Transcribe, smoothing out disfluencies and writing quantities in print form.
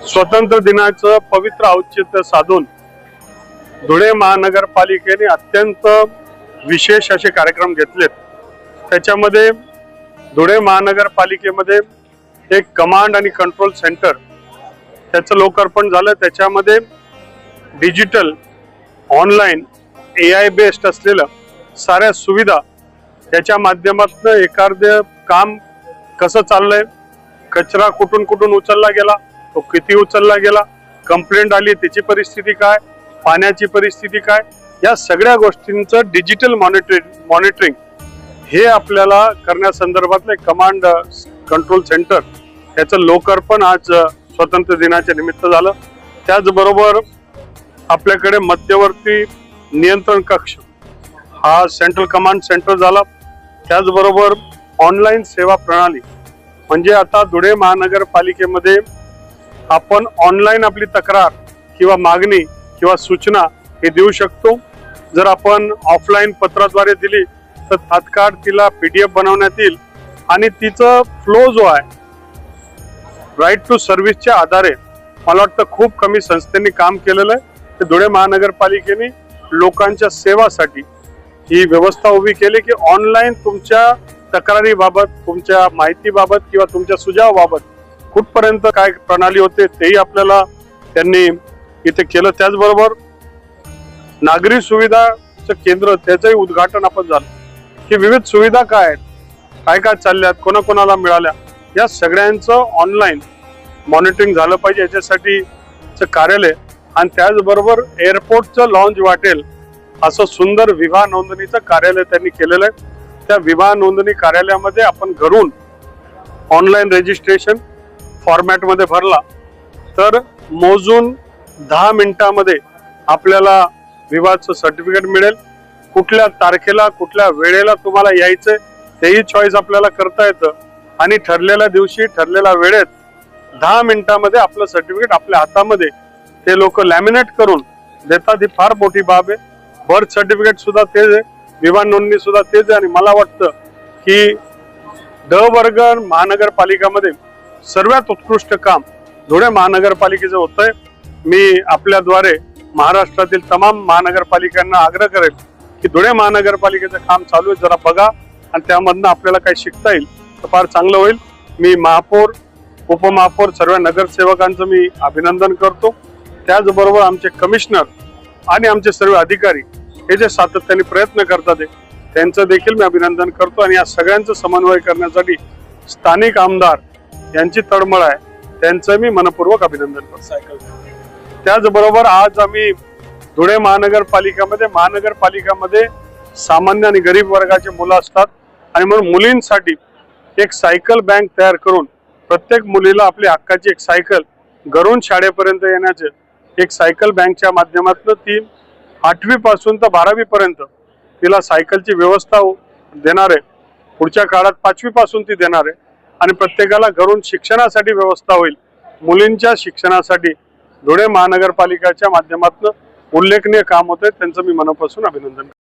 स्वतंत्र दिनाचं पवित्र औचित्य साधून धुळे महानगरपालिकेने अत्यंत विशेष असे कार्यक्रम घेतलेत। त्याच्यामध्ये धुळे महानगरपालिकेमध्ये एक कमांड आणि कंट्रोल सेंटर त्याचं लोकार्पण झालं। त्याच्यामध्ये डिजिटल ऑनलाईन AI बेस्ड असलेलं साऱ्या सुविधा त्याच्या माध्यमातून एखादं काम कसं चाललंय, कचरा कुठून कुठून उचलला गेला, तो किती उचलला गेला, कंप्लेंट आली त्याची परिस्थिती काय, पाण्याची परिस्थिती काय, या सगळ्या गोष्टींचं डिजिटल मॉनिटरिंग हे आपल्याला करण्यासंदर्भातले कमांड कंट्रोल सेंटर याचं लोकार्पण आज स्वतंत्र दिनाच्या निमित्त झालं। त्याचबरोबर आपल्याकडे मध्यवर्ती नियंत्रण कक्ष हा सेंट्रल कमांड सेंटर झाला। त्याचबरोबर ऑनलाईन सेवा प्रणाली म्हणजे आता धुळे महानगरपालिकेमध्ये आपण ऑनलाईन आपली तक्रार किंवा मागणी किंवा सूचना हे देऊ शकतो। जर आपण ऑफलाईन पत्राद्वारे दिली तर तात्काळ तिला PDF बनवण्यात येईल आणि तिचं फ्लो जो आहे राईट टू सर्व्हिसच्या आधारे मला वाटतं खूप कमी संस्थेने काम केलेलं आहे। ते धुळे महानगरपालिकेने लोकांच्या सेवासाठी ही व्यवस्था उभी केली की ऑनलाईन तुमच्या तक्रारीबाबत, तुमच्या माहितीबाबत किंवा तुमच्या सुझावाबाबत कुठपर्यंत काय प्रणाली होते तेही आपल्याला त्यांनी इथे केलं। त्याचबरोबर नागरी सुविधाचं केंद्र त्याचंही उद्घाटन आपण झालं की विविध सुविधा काय आहेत, काय काय चालल्यात, कोणाकोणाला मिळाल्या, या सगळ्यांचं ऑनलाईन मॉनिटरिंग झालं पाहिजे याच्यासाठीचं कार्यालय। आणि त्याचबरोबर एअरपोर्टचं लॉन्च वाटेल असं सुंदर विवाह नोंदणीचं कार्यालय त्यांनी केलेलं आहे। त्या विवाह नोंदणी कार्यालयामध्ये आपण घरून ऑनलाईन रजिस्ट्रेशन फॉर्मॅटमध्ये भरला तर मोजून 10 मिनिटांमध्ये आपल्याला विवाहाचं सर्टिफिकेट मिळेल। कुठल्या तारखेला कुठल्या वेळेला तुम्हाला यायचंय तेही चॉईस आपल्याला करता येतं आणि ठरलेल्या दिवशी ठरलेल्या वेळेत 10 मिनिटांमध्ये आपलं सर्टिफिकेट आपल्या हातामध्ये ते लोक लॅमिनेट करून देतात। ही फार मोठी बाब आहे। बर्थ सर्टिफिकेट सुद्धा तेच आहे, विवाह नोंदणी सुद्धा तेच आहे। आणि मला वाटतं की ड वर्ग महानगरपालिकामध्ये सर्वात उत्कृष्ट काम धुळे महानगरपालिकेचं होतंय। मी आपल्याद्वारे महाराष्ट्रातील तमाम महानगरपालिकांना आग्रह करेल की धुळे महानगरपालिकेचं काम चालू आहे, जरा बघा आणि त्यामधनं आपल्याला काही शिकता येईल तर फार चांगलं होईल। मी महापौर, उपमहापौर, सर्व नगरसेवकांचं मी अभिनंदन करतो। त्याचबरोबर आमचे कमिशनर आणि आमचे सर्व अधिकारी हे जे सातत्याने प्रयत्न करतात त्यांचं देखील मी अभिनंदन करतो। आणि या सगळ्यांचं समन्वय करण्यासाठी स्थानिक आमदार यांची तळमळ आहे, त्यांचं मी मनपूर्वक अभिनंदन करतो। त्याचबरोबर आज आम्ही धुळे महानगरपालिकामध्ये सामान्य आणि गरीब वर्गाचे मुलं असतात आणि म्हणून मुलींसाठी एक सायकल बँक तयार करून प्रत्येक मुलीला आपली हक्काची एक सायकल घरून शाळेपर्यंत येण्याचे एक सायकल बँकच्या माध्यमातून ती 8वी पासून तर 12वी पर्यंत तिला सायकलची व्यवस्था देणार आहे। पुढच्या काळात 5वी पासून ती देणार आहे आणि प्रत्येकाला घरून शिक्षणासाठी व्यवस्था होईल। मुलींच्या शिक्षणासाठी धुळे महानगरपालिकेच्या माध्यमातून उल्लेखनीय काम होते, त्यांचं मी मनापासून अभिनंदन करतो।